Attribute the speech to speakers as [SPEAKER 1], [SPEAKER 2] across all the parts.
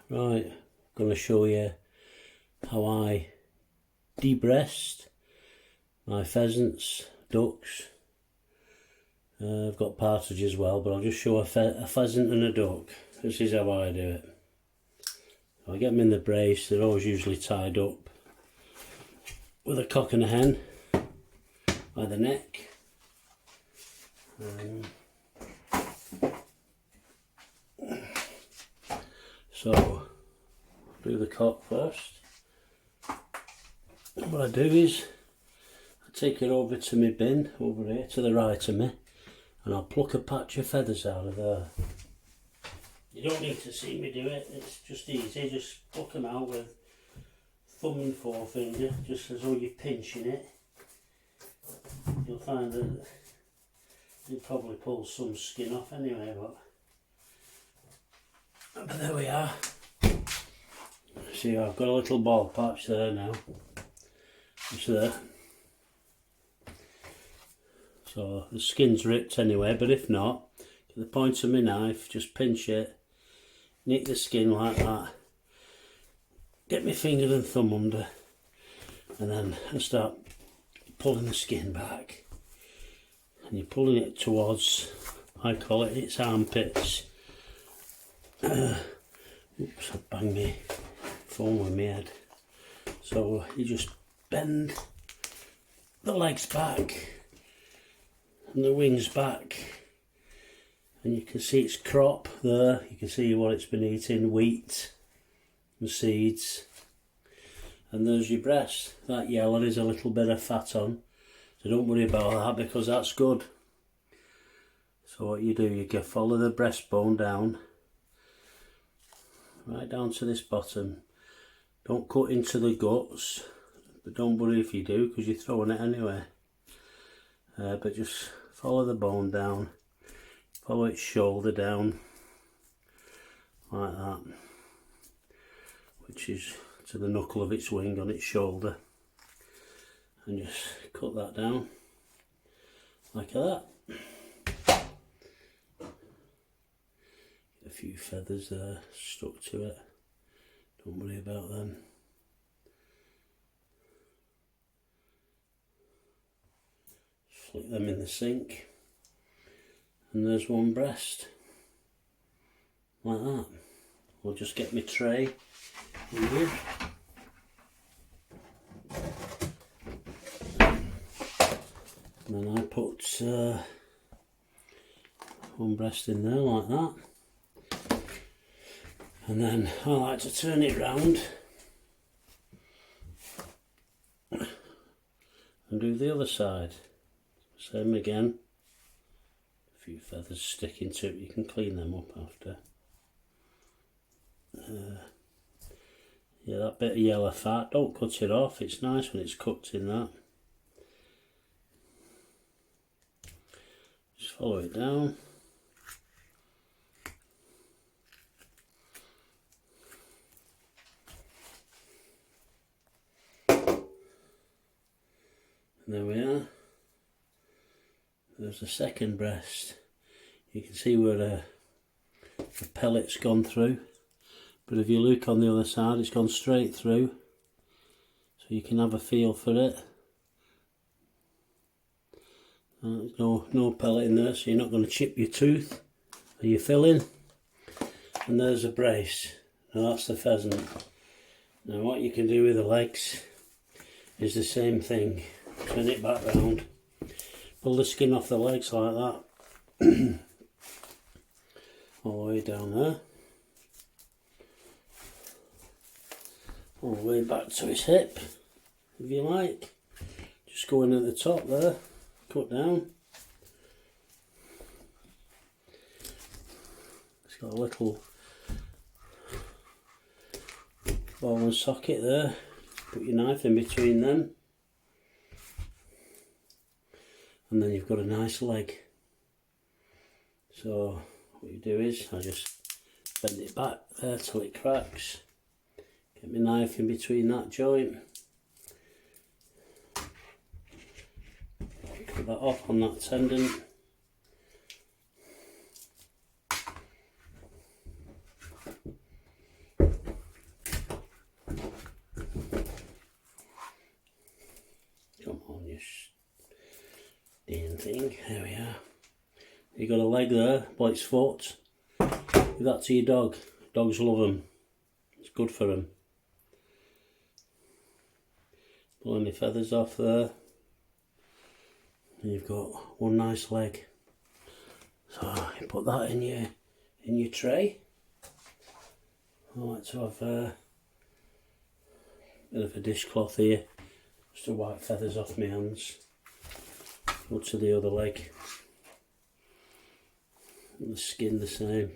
[SPEAKER 1] Right, I'm going to show you how I de-breast my pheasants, ducks. I've got partridge as well, but I'll just show a pheasant and a duck. This is how I do it. I get them in the brace. They're always usually tied up with a cock and a hen by the neck. So do the cock first. What I do is I take it over to my bin over here to the right of me, and I'll pluck a patch of feathers out of there. You don't need to see me do it, it's just easy. Just pluck them out with thumb and forefinger, just as though you're pinching it. You'll find that you probably pull some skin off anyway, but there we are. See, I've got a little bald patch there now. Just there. So the skin's ripped anyway, but if not, get the point of my knife, just pinch it, nick the skin like that, get my finger and thumb under, and then I start pulling the skin back. And you're pulling it towards, I call it, its armpits. Oops, I banged my phone with my head. So you just bend the legs back and the wings back, and you can see its crop there. You can see what it's been eating, wheat and seeds. And there's your breast. That yellow is a little bit of fat on, so don't worry about that because that's good. So what you do, you can follow the breastbone down, right down to this bottom. Don't cut into the guts, but don't worry if you do because you're throwing it anyway. But just follow the bone down, follow its shoulder down, like that, which is to the knuckle of its wing on its shoulder, and just cut that down like that. A few feathers there stuck to it, don't worry about them. Flick them in the sink, and there's one breast, like that. I'll just get my tray in here. And then I put one breast in there like that. And then I like to turn it round and do the other side. Same again. A few feathers sticking to it, you can clean them up after. Yeah, that bit of yellow fat, don't cut it off, it's nice when it's cooked in that. Just follow it down. And there we are. There's the second breast. You can see where the pellet's gone through, but if you look on the other side, it's gone straight through, so you can have a feel for it. There's no pellet in there, so you're not going to chip your tooth or your filling. And there's a brace. Now that's the pheasant. Now what you can do with the legs is the same thing. Turn it back round, pull the skin off the legs like that, all the way down there, all the way back to his hip, if you like. Just go in at the top there, cut down. It's got a little ball and socket there, put your knife in between them. And then you've got a nice leg. So what you do is I just bend it back there till it cracks. Get my knife in between that joint. Cut that off on that tendon. You damn thing. There we are. You got a leg there, by its foot. Give that to your dog. Dogs love them. It's good for them. Pull any feathers off there. And you've got one nice leg. So you put that in your tray. I like to have a bit of a dishcloth here just to wipe feathers off my hands. Go to the other leg. And the skin the same.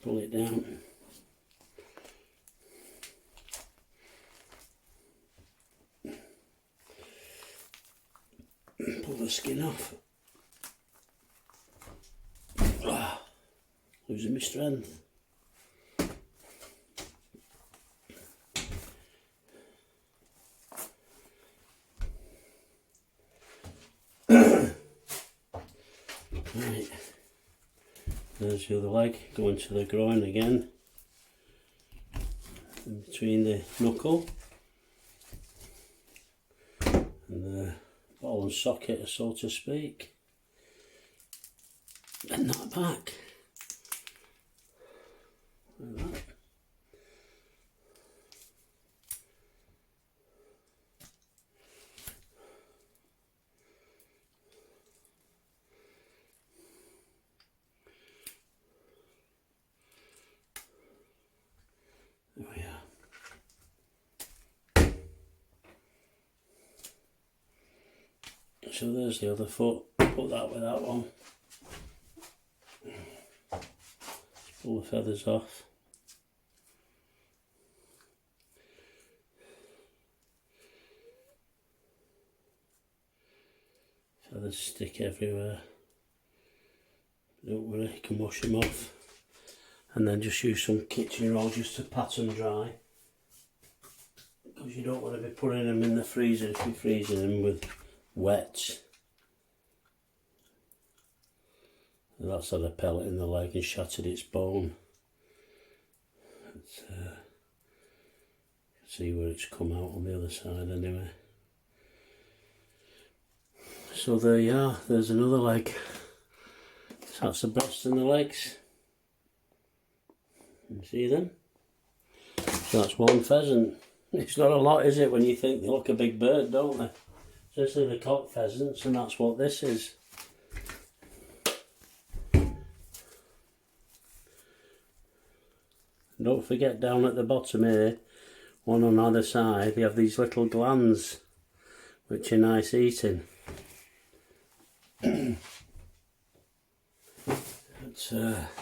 [SPEAKER 1] Pull it down. Pull the skin off. Losing my strength. Right, there's the other leg, going to the groin again, in between the knuckle and the ball and socket, so to speak. Bend that back, like that. There we are. So there's the other foot. Put that with that one. Just pull the feathers off. Feathers stick everywhere. Don't worry, you can wash them off. And then just use some kitchen roll just to pat them dry, because you don't want to be putting them in the freezer if you're freezing them with wet. And that's had a pellet in the leg and shattered its bone. See where it's come out on the other side anyway. So there you are, there's another leg. So that's the breast and the legs. You see them? So that's one pheasant. It's not a lot, is it, when you think they look a big bird, don't they? Especially the cock pheasants, and that's what this is. Don't forget down at the bottom here, one on either side, they have these little glands, which are nice eating. But, I'm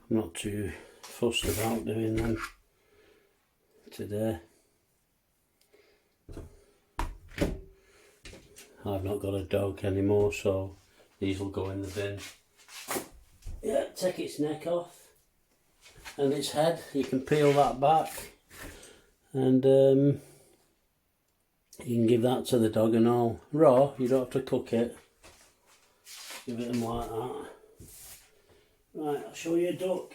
[SPEAKER 1] not too fussed about doing them today. I've not got a dog anymore, so these will go in the bin. Yeah, take its neck off and its head. You can peel that back, and you can give that to the dog and all. Raw, you don't have to cook it. Give it them like that. Right, I'll show you a duck.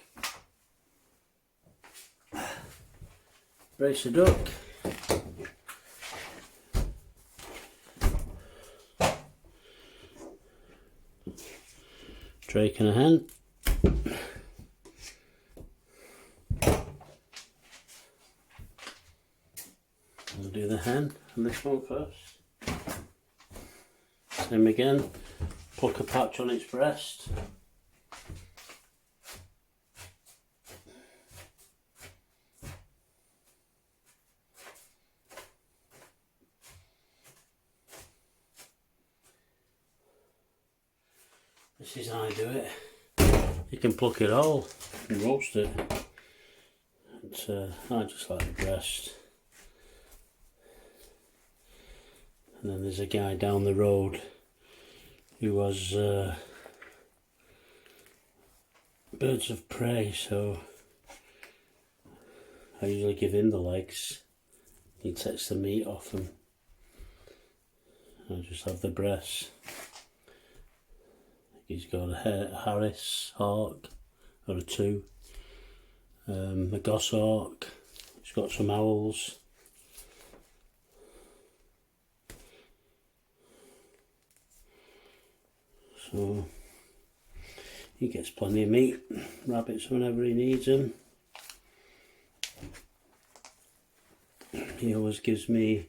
[SPEAKER 1] Brace a duck. Drake and a hen. We'll do the hen and this one first. Same again, pluck a patch on its breast. This is how I do it. You can pluck it all and roast it. I just like the breast. And then there's a guy down the road who has birds of prey, so I usually give him the legs. He takes the meat off them. I just have the breasts. He's got a Harris hawk, or a 2, a goshawk, he's got some owls. So he gets plenty of meat, rabbits whenever he needs them. He always gives me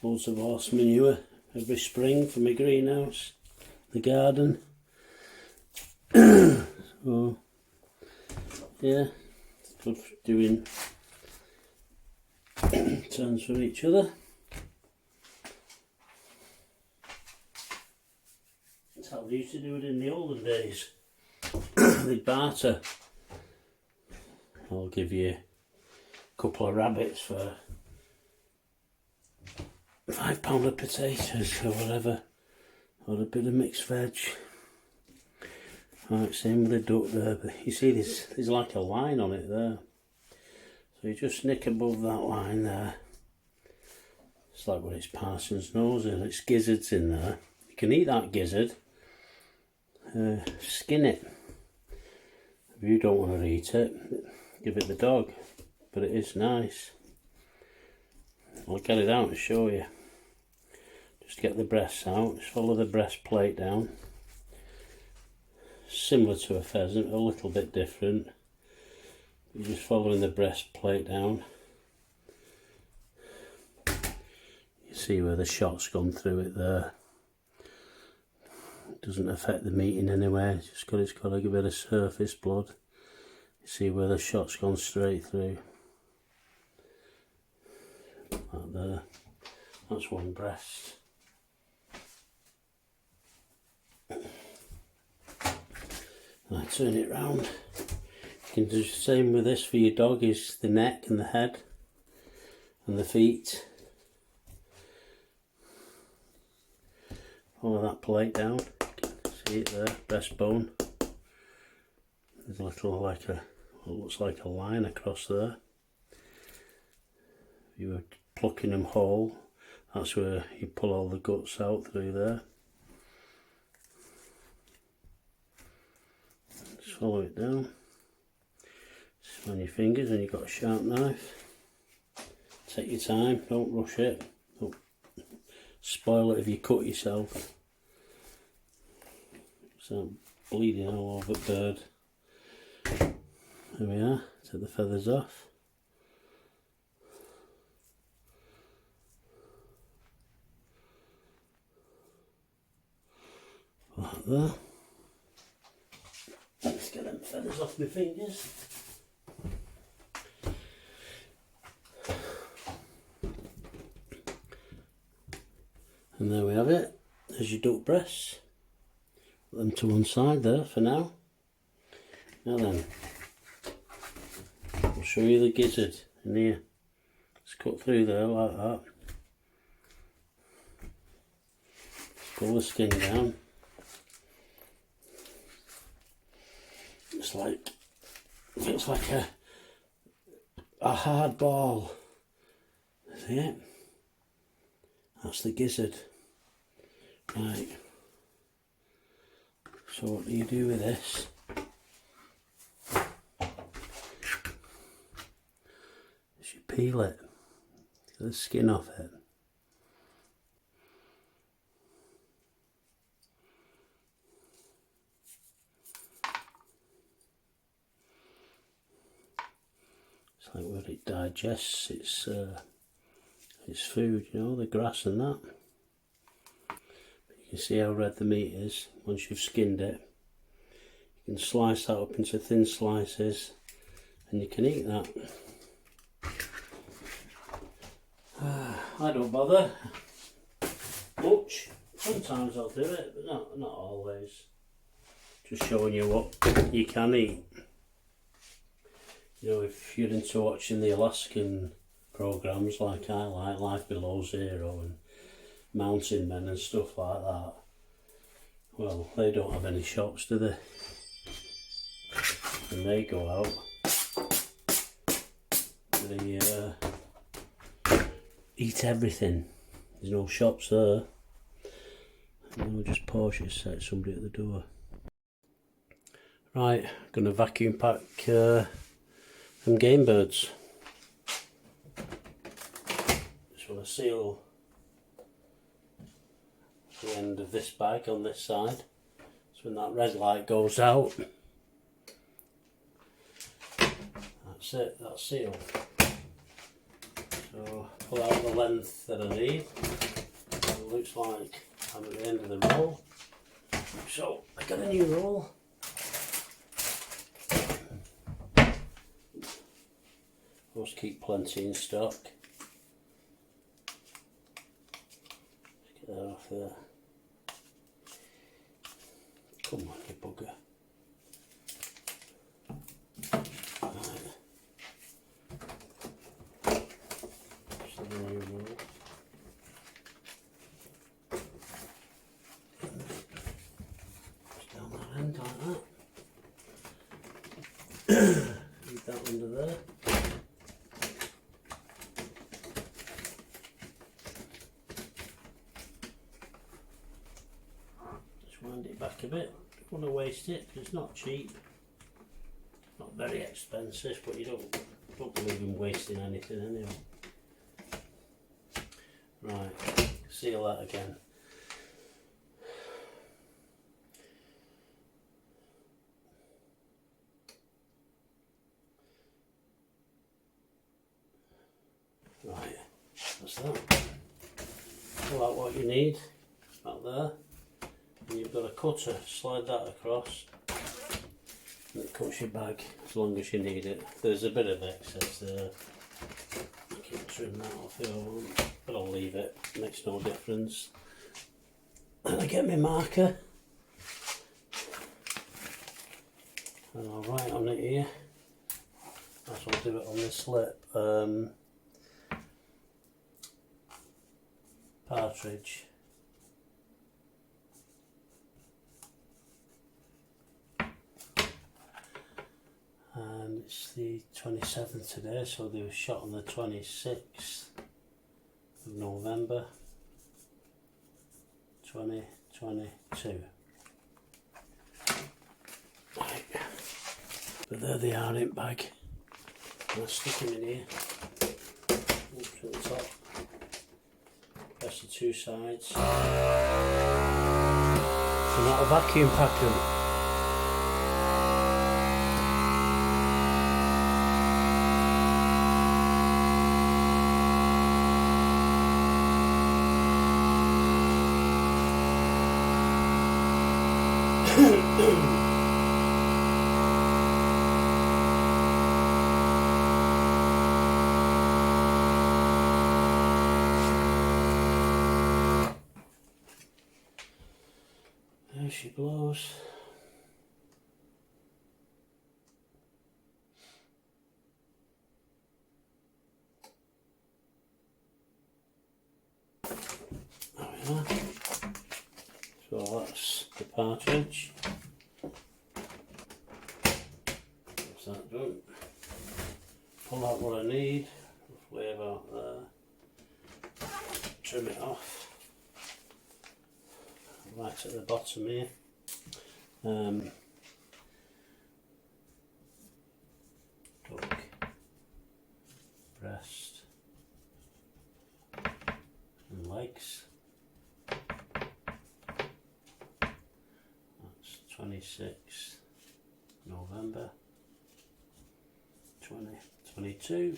[SPEAKER 1] loads of horse manure every spring for my greenhouse, the garden. So yeah, it's good for doing turns for each other. That's how they used to do it in the olden days. They'd barter. I'll give you a couple of rabbits for £5 of potatoes or whatever, or a bit of mixed veg. Right, same with the duck there, but you see there's like a line on it there. So you just nick above that line there. It's like when it's Parson's nose and it's gizzards in there. You can eat that gizzard, skin it. If you don't want to eat it, give it the dog, but it is nice. I'll get it out and show you. Just get the breasts out, just follow the breastplate down. Similar to a pheasant, a little bit different. You're just following the breastplate down. You see where the shot's gone through it there. It doesn't affect the meat in any way, just because it's got a bit of surface blood. You see where the shot's gone straight through. Like there. That's one breast. I turn it round. You can do the same with this for your dog, is the neck and the head and the feet. Follow that plate down. You can see it there, breastbone. There's a little like a, what looks like a line across there. If you were plucking them whole, that's where you pull all the guts out through there. Just follow it down. Just on your fingers and you've got a sharp knife. Take your time, don't rush it. Don't spoil it if you cut yourself. So bleeding all over the bird. There we are, take the feathers off. Like that. Let's get them feathers off my fingers. And there we have it. There's your duck breasts. Put them to one side there for now. Now then, I'll show you the gizzard in here. It's cut through there like that. Pull the skin down. It's like, feels like a hard ball. See it? That's the gizzard. Right. So what do you do with this? You peel it. Get the skin off it. It's like where it digests its food, you know, the grass and that. But you can see how red the meat is once you've skinned it. You can slice that up into thin slices and you can eat that. I don't bother much. Sometimes I'll do it, but not always. Just showing you what you can eat. You know, if you're into watching the Alaskan programs like I like, Life Below Zero and Mountain Men and stuff like that, well, they don't have any shops, do they? When they go out, they eat everything. There's no shops there. And we'll just pause it, set somebody at the door. Right, gonna vacuum pack some game birds. Just want to seal the end of this bag on this side, so when that red light goes out. That's it, that's sealed. So pull out the length that I need. It looks like I'm at the end of the roll. So I got a new roll. Always keep plenty in stock. Get that off there. Come on, you bugger. Right. Just a new roll. Just down that end like that. Leave that under there. Wind it back a bit. Don't want to waste it because it's not cheap. Not very expensive, but you don't believe in wasting anything anyway. Right, seal that again. Right, that's that. Pull out what you need out there. And you've got a cutter, slide that across and it cuts your bag as long as you need it. There's a bit of excess there, I can trim that off if I want, but I'll leave it, makes no difference. And I get my marker and I'll write on it here, as I'll do it on this slip, partridge. And it's the 27th today, so they were shot on the 26th of November 2022. Right. But there they are in bag. I'll stick them in here. Up to the top. Press the two sides. So not a vacuum pack them. There she blows. There we are. So that's the partridge. That's that done. Pull out what I need, roughly about there. Trim it off. Right at the bottom here. Duck, breast and legs. That's 26th November 2022.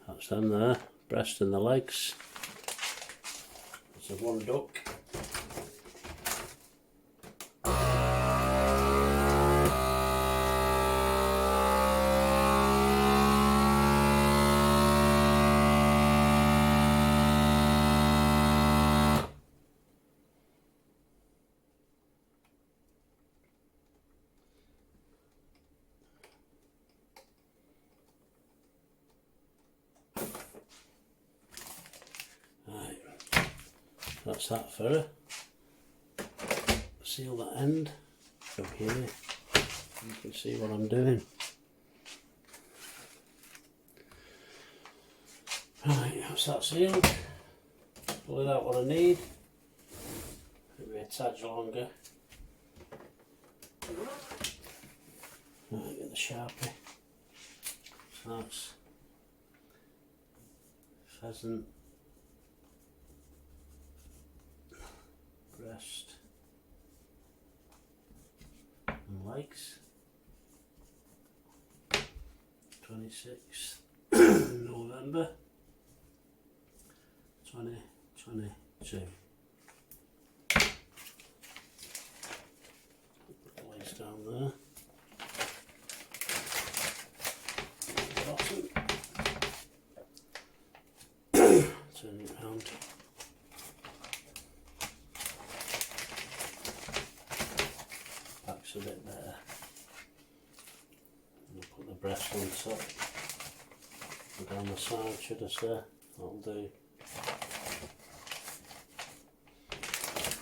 [SPEAKER 1] That's them there, breast and the legs. That's the one duck. That's that for her. Seal that end from here. You can see what I'm doing. Right, that's that sealed. Pull it out what I need. Maybe a tad longer. Right, get the Sharpie. So that's pheasant, breast and legs. 26th November 2022. Put the legs down there. Bottom. Turn it round. Back's a bit better. I'll put the breast on top. And down the side, should I say? That'll do.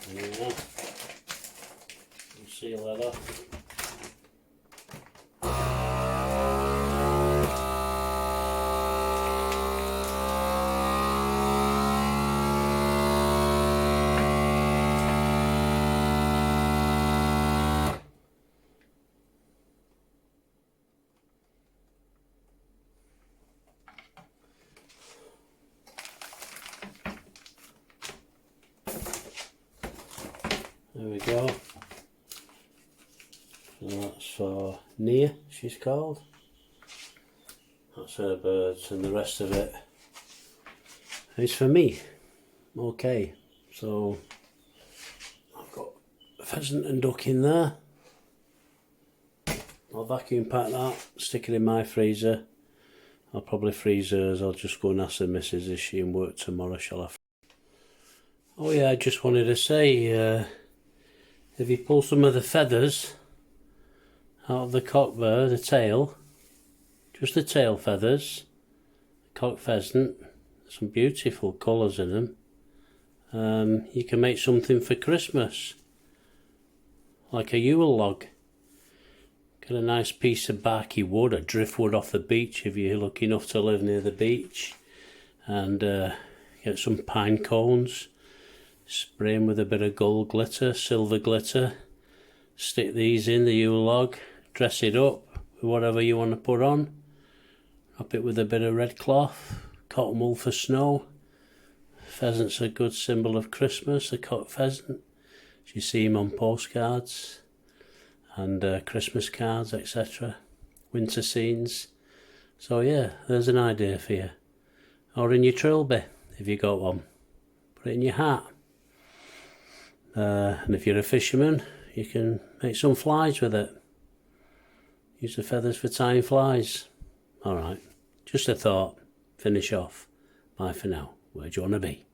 [SPEAKER 1] There we are. We'll seal that off. There we go. And that's for Nia, she's called. That's her birds, and the rest of it is for me. Okay, so I've got a pheasant and duck in there. I'll vacuum pack that, stick it in my freezer. I'll probably freeze hers. I'll just go and ask the missus, is she in work tomorrow, shall I? Oh yeah, I just wanted to say, if you pull some of the feathers out of the cock there, the tail, just the tail feathers, cock pheasant, some beautiful colours in them, you can make something for Christmas, like a Yule log. Get a nice piece of barky wood, or driftwood off the beach if you're lucky enough to live near the beach, and get some pine cones. Spray them with a bit of gold glitter, silver glitter. Stick these in the Yule log, dress it up with whatever you want to put on. Wrap it with a bit of red cloth, cotton wool for snow. Pheasant's a good symbol of Christmas, a cock pheasant. You see them on postcards and Christmas cards, etc. Winter scenes. So yeah, there's an idea for you. Or in your trilby, if you got one. Put it in your hat. And if you're a fisherman, you can make some flies with it. Use the feathers for tying flies. Alright, just a thought. Finish off. Bye for now. Where do you want to be?